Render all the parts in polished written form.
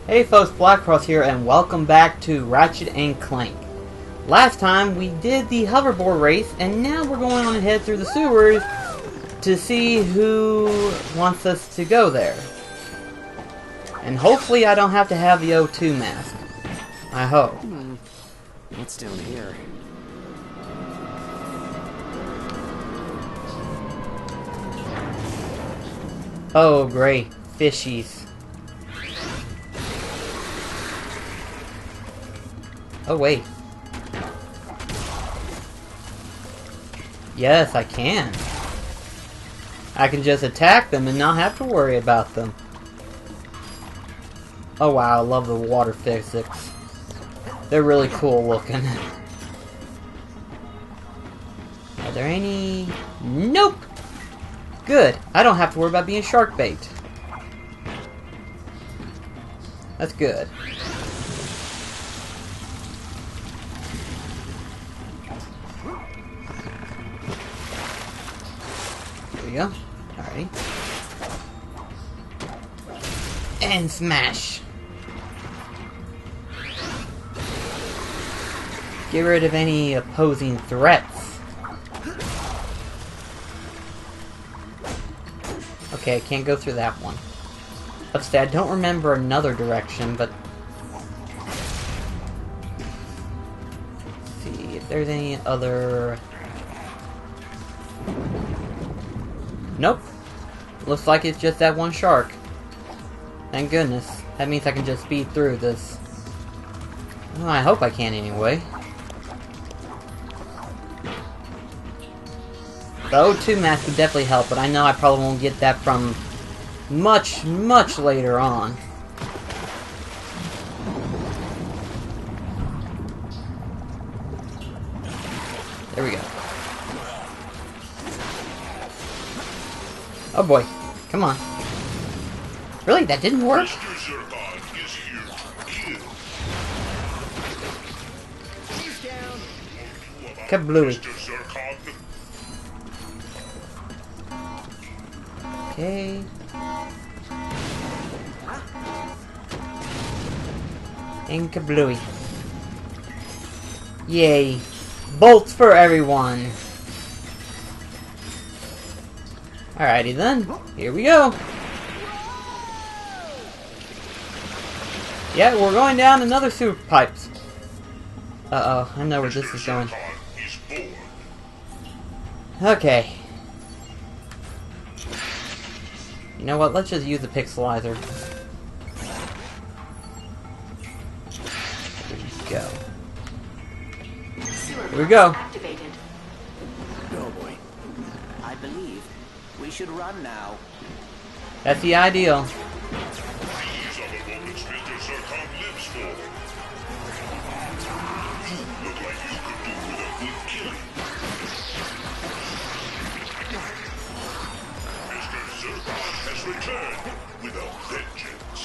Hey folks, Blackcross here, and welcome back to Ratchet and Clank. Last time we did the hoverboard race, and now we're going on ahead through the sewers to see who wants us to go there. And hopefully I don't have to have the O2 mask. I hope. What's down here? Oh great, fishies. Oh wait. Yes, I can. I can just attack them and not have to worry about them. Oh wow, I love the water physics. They're really cool looking. Are there any... Nope! Good. I don't have to worry about being shark bait. That's good. There we go. Alrighty. And smash. Get rid of any opposing threats. Okay, I can't go through that one. Let's say I don't remember another direction, but... Let's see if there's any other... Nope. Looks like it's just that one shark. Thank goodness. That means I can just speed through this. Well, I hope I can anyway. The O2 mask would definitely help, but I know I probably won't get that from much later on. There we go. Oh boy. Come on. Really? That didn't work? Kablooey. Okay. And kablooey. Yay. Bolts for everyone. Alrighty then. Here we go. Yeah, we're going down another sewer pipes. Uh-oh, I know where this is going. Okay. You know what, let's just use the pixelizer. There we go. Here we go. Oh boy. I believe we should run now. That's the ideal. Returned with a vengeance.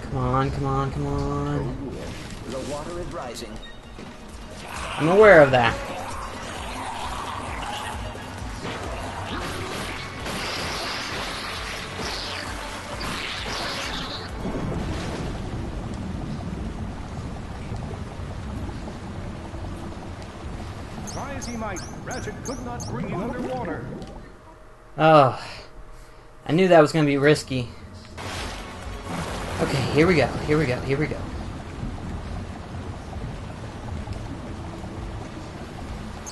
Come on, come on, come on. The water is rising. I'm aware of that. Try as he might, Ratchet could not bring him underwater. Oh, I knew that was going to be risky. Okay, here we go, here we go, here we go.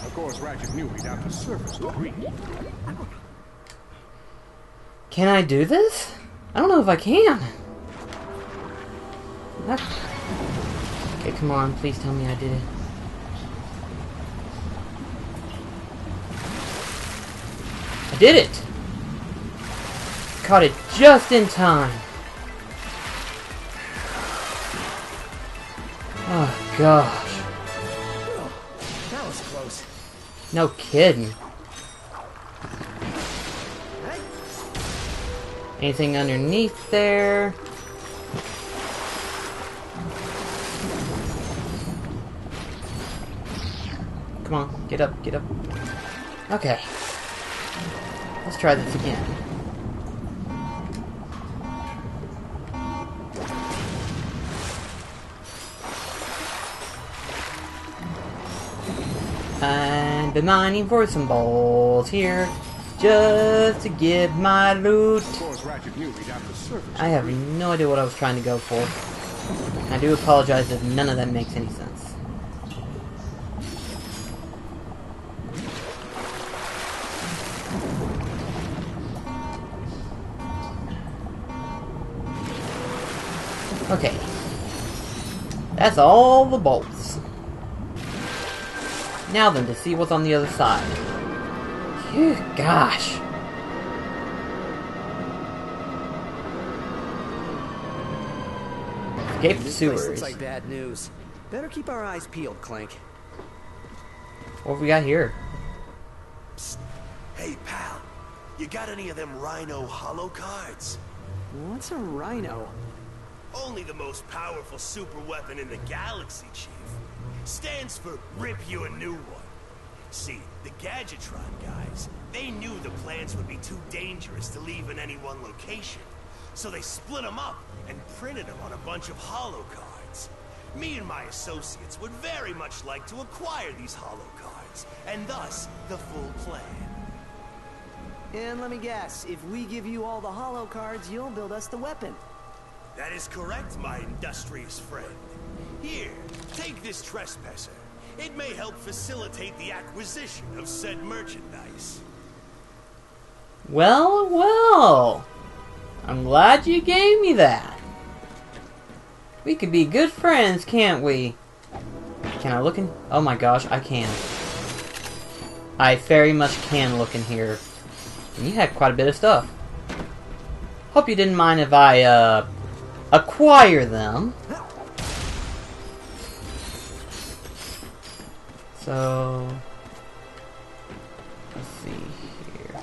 Of course, Ratchet knew he'd have to surface to breathe. Can I do this? I don't know if I can. Okay, come on, please tell me I did it. I did it! Caught it just in time. Oh gosh. That was close. No kidding. Anything underneath there? Come on, get up, get up. Okay. Let's try this again. I've been mining for some balls here, just to get my loot. Of course, Ratchet knew we'd have the surface. I have no idea what I was trying to go for. I do apologize if none of that makes any sense. Okay. That's all the bolts. Now then, to see what's on the other side. Phew, gosh. Escape the This place sewers. looks like bad news. Better keep our eyes peeled, Clank. What have we got here? Hey, pal. You got any of them Rhino holo cards? What's a rhino? Only the most powerful super weapon in the galaxy, Chief. Stands for Rip You a New One. See, the Gadgetron guys, they knew the plans would be too dangerous to leave in any one location. So they split them up and printed them on a bunch of holo cards. Me and my associates would very much like to acquire these holo cards, and thus, the full plan. And let me guess, if we give you all the holo cards, you'll build us the weapon. That is correct, my industrious friend. Here, take this trespasser. It may help facilitate the acquisition of said merchandise. Well, well. I'm glad you gave me that. We could be good friends, can't we? Can I look in? Oh my gosh, I can. I very much can look in here. And you had quite a bit of stuff. Hope you didn't mind if I, acquire them. So, let's see here.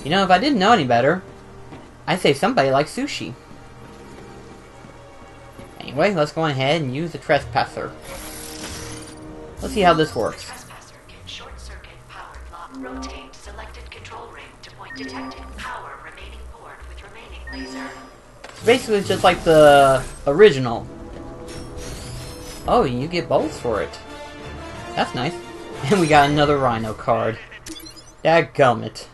You know, if I didn't know any better, I'd say somebody likes sushi. Anyway, let's go ahead and use the trespasser. Let's see how this works. Trespasser can short-circuit powered lock. Rotate selected control ring to point detected. Power remaining port with remaining laser. Basically, it's just like the original. Oh, you get bolts for it. That's nice. And we got another Rhino card. Dadgummit.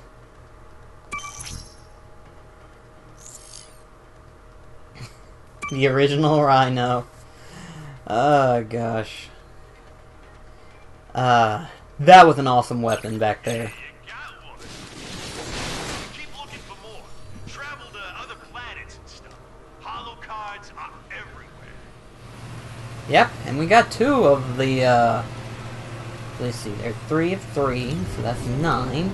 The original Rhino. Oh, gosh. That was an awesome weapon back there. Keep looking for more. Travel to other planets and stuff. Holo cards are everywhere. Yep, and we got 2 of the, let's see, there's 3 of 3, so that's 9.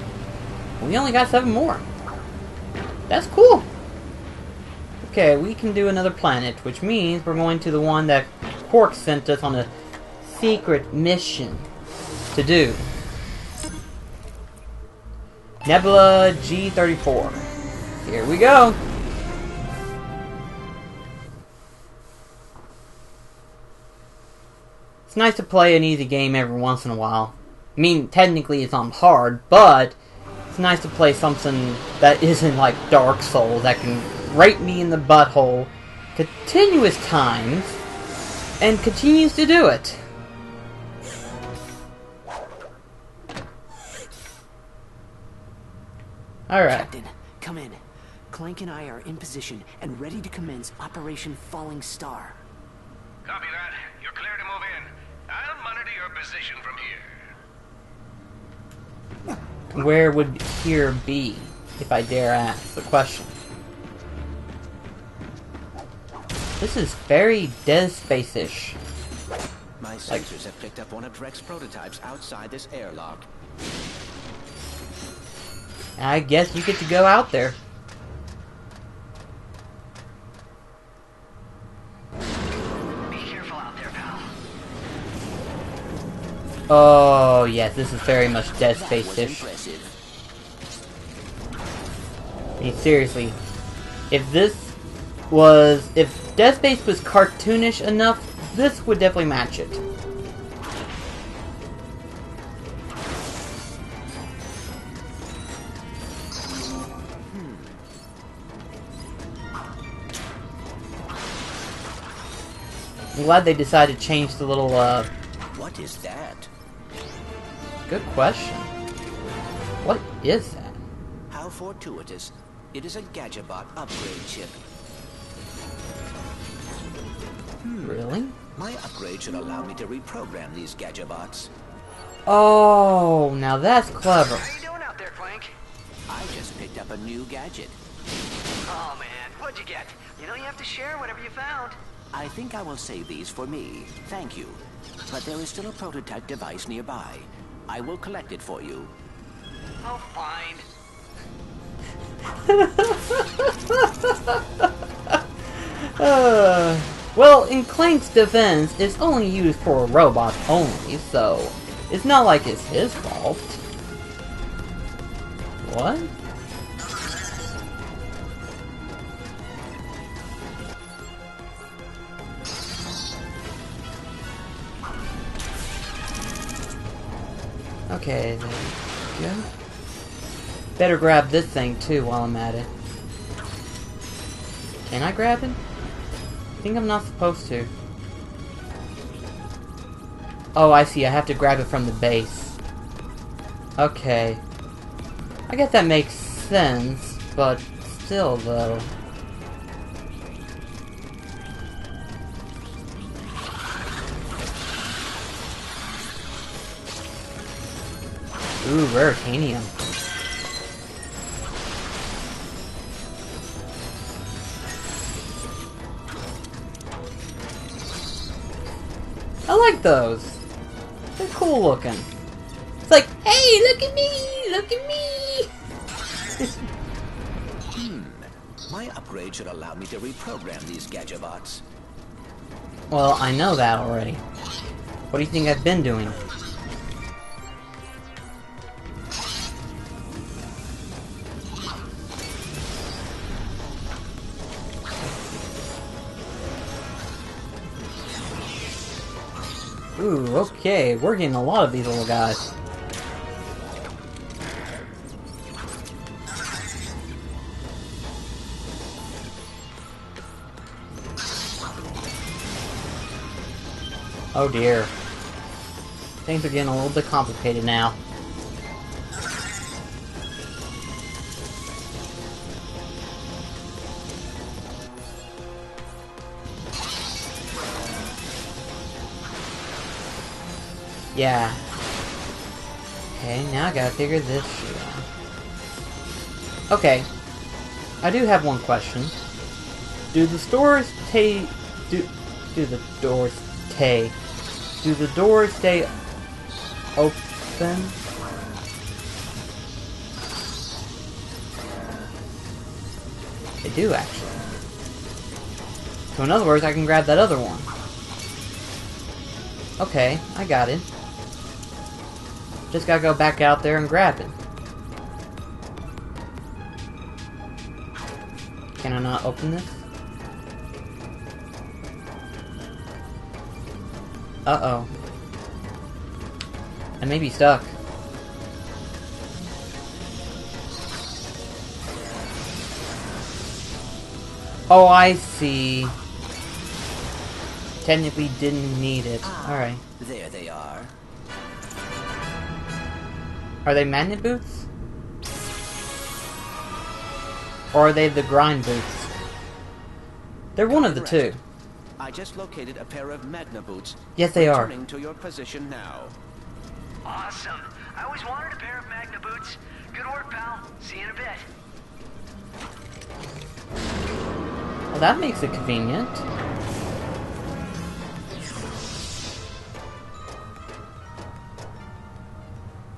We only got 7 more. That's cool. Okay, we can do another planet, which means we're going to the one that Quark sent us on a secret mission to do. Nebula G34. Here we go. It's nice to play an easy game every once in a while. I mean, technically it's on hard, but it's nice to play something that isn't like Dark Souls that can rape me in the butthole continuous times and continues to do it. Alright. Captain, come in. Clank and I are in position and ready to commence Operation Falling Star. Copy that. You're clear to move in. I'll monitor your position from here. Where would here be, if I dare ask the question? This is very Dead Space-ish. My sensors have picked up one of Drek's prototypes outside this airlock. I guess you get to go out there. Be careful out there, pal. Oh, yes, this is very much Dead That was Space-ish. impressive. I mean, seriously. If Dead Space was cartoonish enough this would definitely match it. I'm glad they decided to change the little, What is that? Good question. What is that? How fortuitous. It is a Gadgetbot upgrade chip. Really? My upgrade should allow me to reprogram these Gadgetbots. Oh, now that's clever. How you doing out there, Clank? I just picked up a new gadget. Oh man, what'd you get? You know you have to share whatever you found. I think I will save these for me. Thank you. But there is still a prototype device nearby. I will collect it for you. Oh, fine. Well, in Clank's defense, it's only used for robots only, so it's not like it's his fault. What? Okay, there we go. Better grab this thing too while I'm at it. Can I grab it? I think I'm not supposed to. Oh, I see. I have to grab it from the base. Okay. I guess that makes sense, but still though. Ooh, Raritanium. I like those. They're cool looking. It's like, hey, look at me! Look at me! My upgrade should allow me to reprogram these Gadgetbots. Well, I know that already. What do you think I've been doing? Ooh, okay, we're getting a lot of these little guys. Oh dear. Things are getting a little bit complicated now. Yeah. Okay, now I gotta figure this shit out. Okay. I do have one question. Do the doors stay open? They do, actually. So in other words, I can grab that other one. Okay, I got it. Just gotta go back out there and grab it. Can I not open this? Uh-oh. I may be stuck. Oh, I see. Technically didn't need it. Alright. There they are. Are they magnet boots? Or are they the grind boots? They're one of the two. I just located a pair of Magna boots. Yes, they are. Returning to your position now. Awesome. I always wanted a pair of Magna boots. Good work, pal. See you in a bit. Well, that makes it convenient.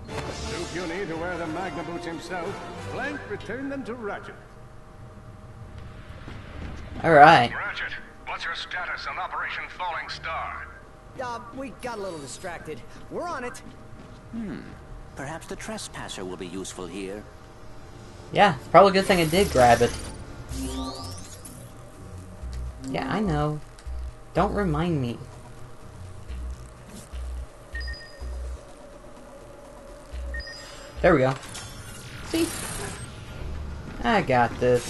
Too puny to wear the Magna boots himself, Clank returned them to Ratchet. Alright. Ratchet, what's your status on Operation Falling Star? We got a little distracted. We're on it. Perhaps the trespasser will be useful here. Yeah, it's probably a good thing I did grab it. Yeah, I know. Don't remind me. There we go. See? I got this.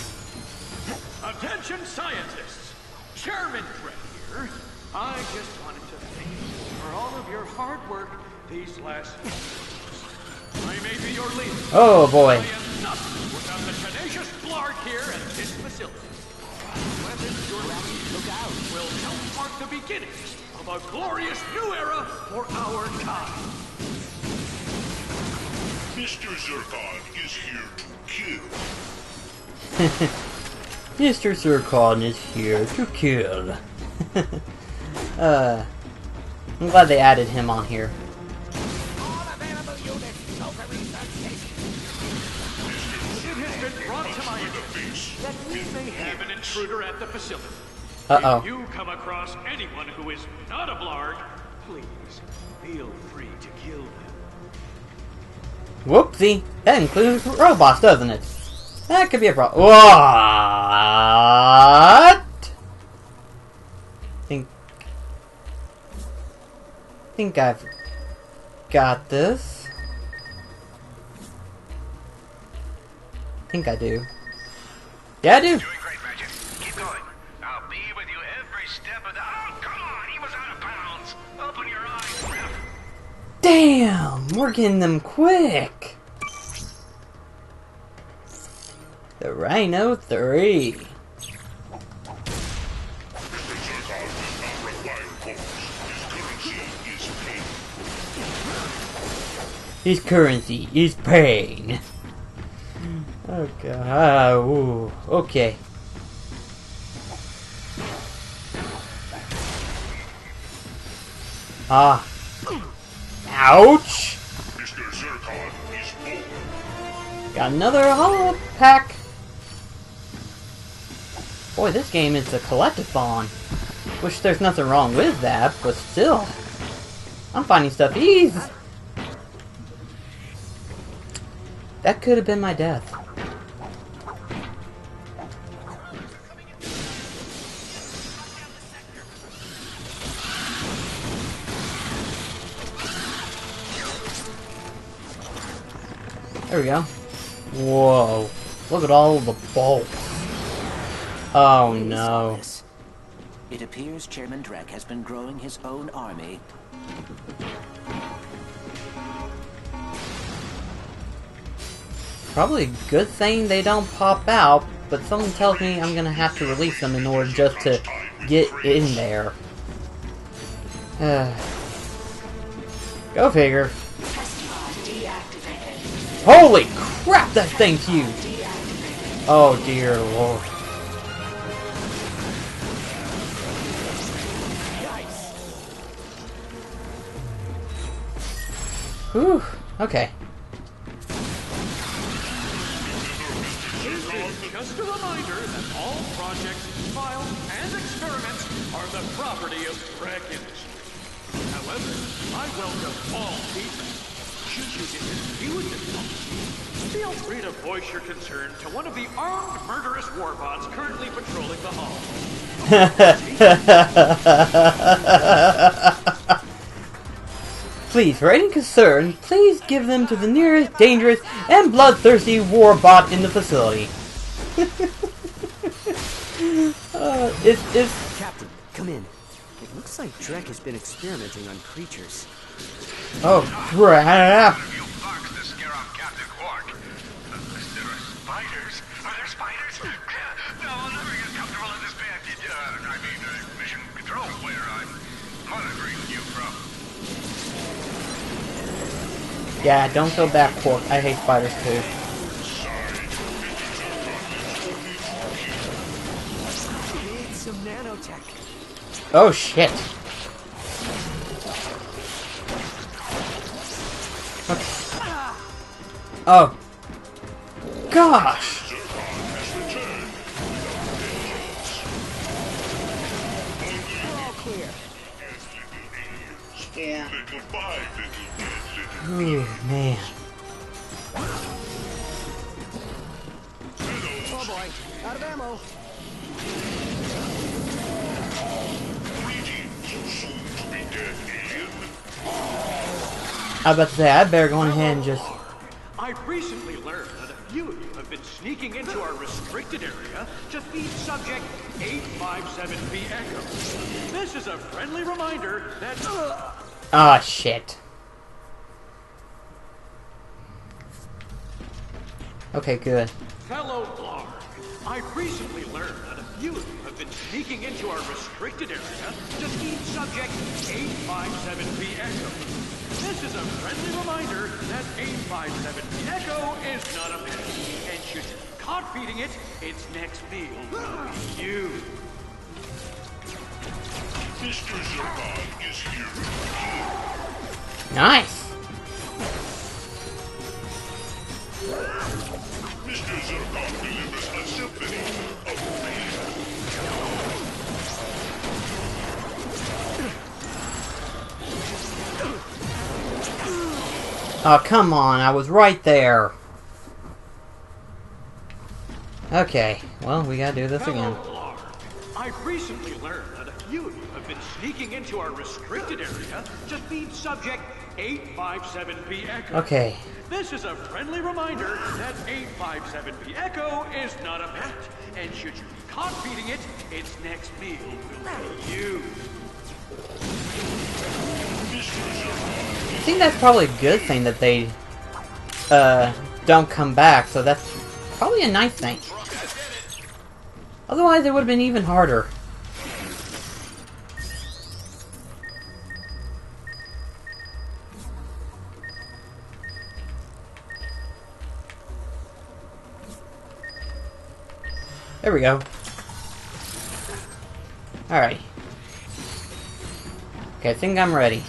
Attention scientists! Chairman Trent here. I just wanted to thank you for all of your hard work these last years. I may be your leader. Oh boy. I am nothing without the tenacious Blarg here at this facility. Weapons your look out will help mark the beginnings of a glorious new era for our kind. Mr. Zircon is here to kill. Mr. Zircon is here to kill. I'm glad they added him on here. All available units, go for research station. It has been brought to my attention that we may have an intruder at the facility. Uh-oh. If you come across anyone who is not a Blarg, please feel free to kill them. Whoopsie. That includes robots, doesn't it? That could be a problem. What? Think I've got this. Think I do. Yeah, I do. Doing great, Ratchet. Keep going. I'll be with you every step of the... Oh, come on! He was out of bounds! Open your eyes, Rip! Damn! We're getting them quick! The Rhino 3. His currency is pain. Oh god. Ooh. Okay. Ah. Ouch. Mr. Zircon is over. Got another holo pack. Boy, this game is a collectathon. Which there's nothing wrong with that, but still. I'm finding stuff easy. That could have been my death. There we go. Whoa. Look at all the bolts. Oh no. It appears Chairman Drek has been growing his own army. Probably a good thing they don't pop out, but something tells me I'm gonna have to release them in order just to get in there. Go figure. Holy crap, that thing's huge! Oh dear lord. Whew, okay. Just a reminder that all projects, files, and experiments are the property of Blargian. However, I welcome all feedback. Should you disagree with this policy, feel free to voice your concern to one of the armed murderous warbots currently patrolling the hall. Please, for any concern, please give them to the nearest dangerous and bloodthirsty warbot in the facility. Captain, come in. It looks like Drek has been experimenting on creatures. Oh crap! You fox to scare off Captain Quark. There are spiders. Are there spiders? No, I'll never get comfortable in this bed. Mission control, where I'm monitoring you from. Yeah, don't feel bad, Quark. I hate spiders too. Need some nanotech. Oh shit! Okay. Oh. Gosh! Yeah. Goodbye, little dead little. Ooh, man. Oh boy, out of ammo. Greetings, soon to be dead alien. I was about to say, I better go on ahead and just... I I've recently learned that a few of you have been sneaking into our restricted area to feed subject 857B Echo. This is a friendly reminder that... Ah, shit. Okay, good. Fellow Blarg, I've recently learned that a few of you have been sneaking into our restricted area to feed subject 857B Echo. This is a friendly reminder that 857B Echo is not a pet, and should you be caught feeding it, its next meal will be you. Mr. Zircon is here to kill. Nice. Mr. Zircon delivers a symphony of pain. Oh, come on. I was right there. Okay. Well, we gotta do this again. Hello, Blarg. I've recently learned that a few of you have been sneaking into our restricted area to feed subject 857B Echo. Okay. This is a friendly reminder that 857B Echo is not a pet, and should you be caught feeding it, its next meal will be you. I think that's probably a good thing that they don't come back, so that's probably a nice thing. Otherwise, it would have been even harder. There we go. Alright. Okay, I think I'm ready.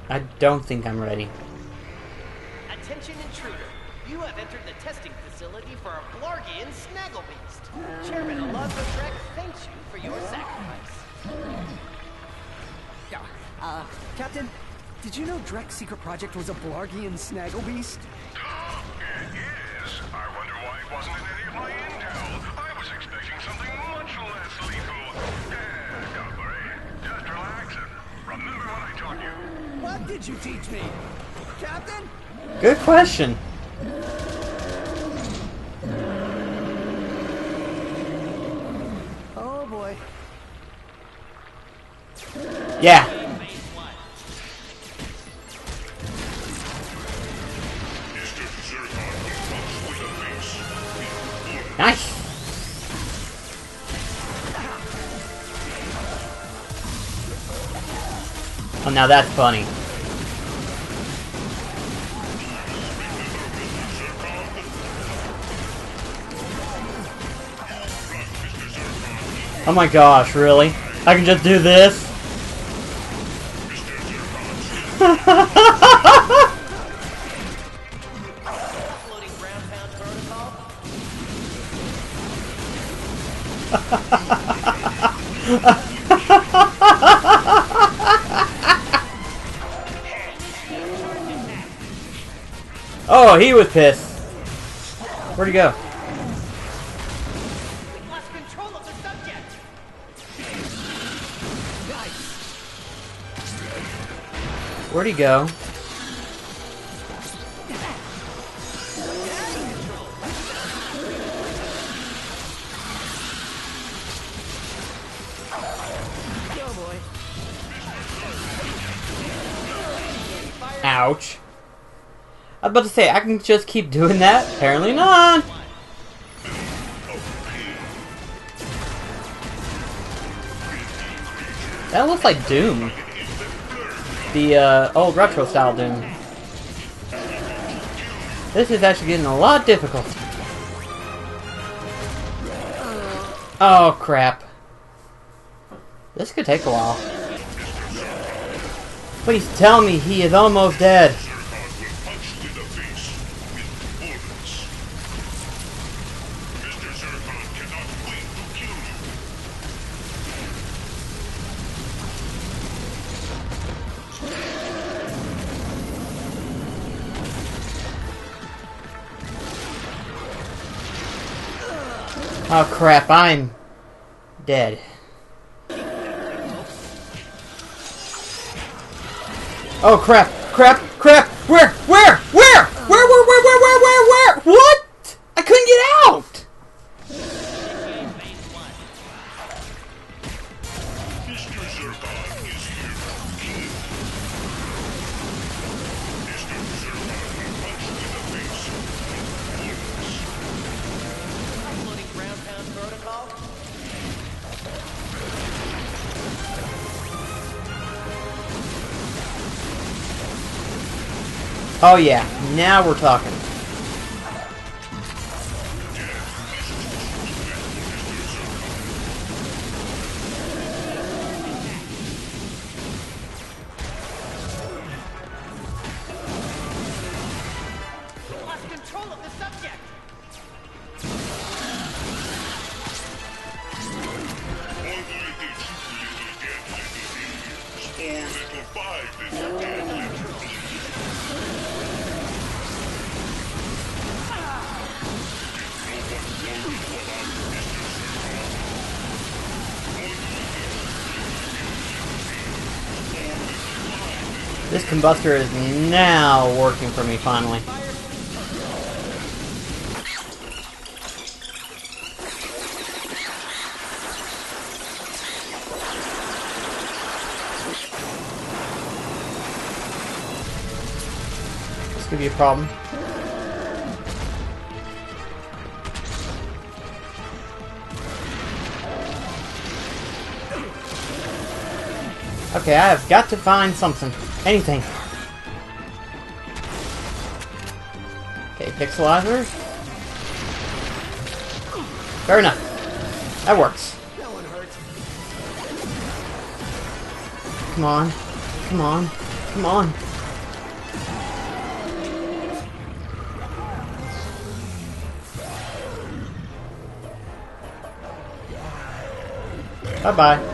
I don't think I'm ready. Attention intruder. You have entered the testing facility for a Blargian Snagglebeast. Chairman Alonzo Trek thanks you for your sacrifice. Captain, did you know Drek's secret project was a Blargian Snagglebeast? It is. I wonder why it wasn't in any of my intel. I was expecting something much less lethal. Don't worry. Just relax and remember what I taught you. What did you teach me? Captain? Good question. Oh boy. Yeah. Nice. Oh, now that's funny. Oh my gosh, really? I can just do this? Floating ground pound protocol. Oh, he was pissed. Where'd he go? We've lost control of the subject. Where'd he go? Oh boy. Ouch. I was about to say, I can just keep doing that? Apparently not. That looks like Doom. The old retro style Doom. This is actually getting a lot difficult. Oh crap. This could take a while. Please tell me he is almost dead. Oh crap, I'm dead. Oh crap, crap, crap! crap! Where? What? I couldn't get out! Mr. Zircon is here to kill. Mr. Zircon will punch you in the face. Uploading ground pound protocol. Oh yeah, now we're talking. Lost control of the subject. One little dead little aliens. 4 little 5 little dead little This combustor is now working for me finally. This could be a problem. Okay, I have got to find something. Anything. Okay, pixelizer. Fair enough. That works. That one hurt. Come on. Come on. Come on. Bye-bye.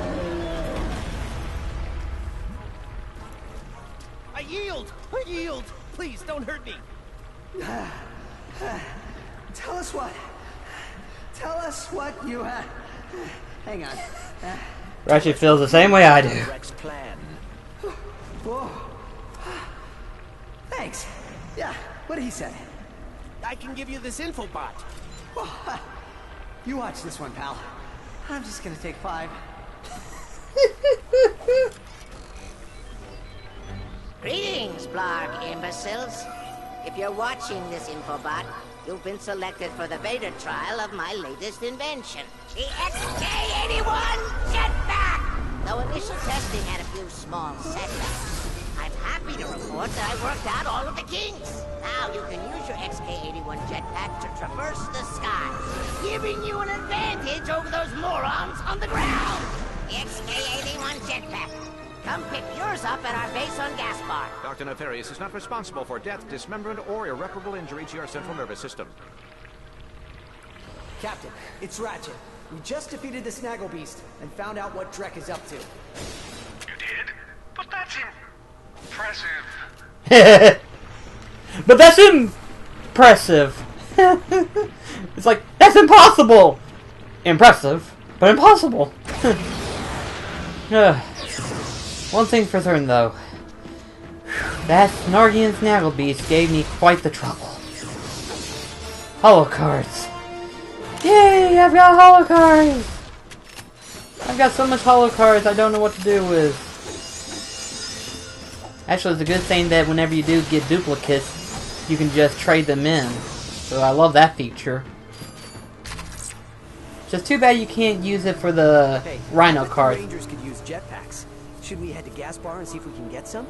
I yield! I yield! Please, don't hurt me! Tell us what. Tell us what you had. Hang on. Ratchet feels the same way I do. Rex plan. Whoa. Thanks. Yeah, what did he say? I can give you this info bot. You watch this one, pal. I'm just gonna take 5. Greetings, Blarg imbeciles. If you're watching this infobot, you've been selected for the beta trial of my latest invention, the XK-81 jetpack! Though initial testing had a few small setbacks, I'm happy to report that I worked out all of the kinks. Now you can use your XK-81 jetpack to traverse the sky, giving you an advantage over those morons on the ground. The XK-81 jetpack. Come pick yours up at our base on Gaspar. Dr. Nefarious is not responsible for death, dismemberment, or irreparable injury to your central nervous system. Captain, it's Ratchet. We just defeated the Snagglebeast and found out what Drek is up to. You did? But that's impressive. But that's impressive. It's like, that's impossible! Impressive, but impossible. One thing for certain, though. That Blargian Snagglebeast gave me quite the trouble. Holo cards. Yay, I've got holo cards! I've got so much holo cards, I don't know what to do with. Actually, it's a good thing that whenever you do get duplicates, you can just trade them in. So I love that feature. Just too bad you can't use it for the Rhino card. Rangers could use jetpacks. Should we head to Gaspar and see if we can get some?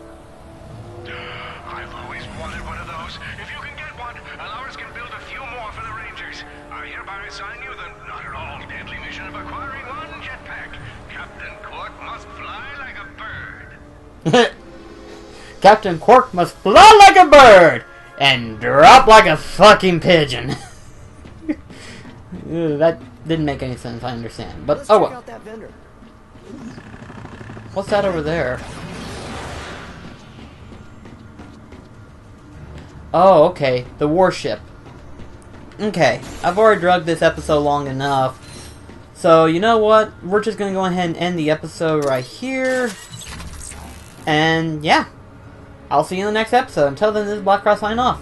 I've always wanted one of those. If you can get one, Alaris can build a few more for the Rangers. I hereby assign you the not at all deadly mission of acquiring one jetpack. Captain Quark must fly like a bird. Captain Quark must fly like a bird and drop like a fucking pigeon. That didn't make any sense, I understand. But Let's oh check well. out that vendor. What's that over there? Oh, okay. The warship. Okay. I've already drugged this episode long enough. So, you know what? We're just gonna go ahead and end the episode right here. And, yeah. I'll see you in the next episode. Until then, this is Black Cross signing off.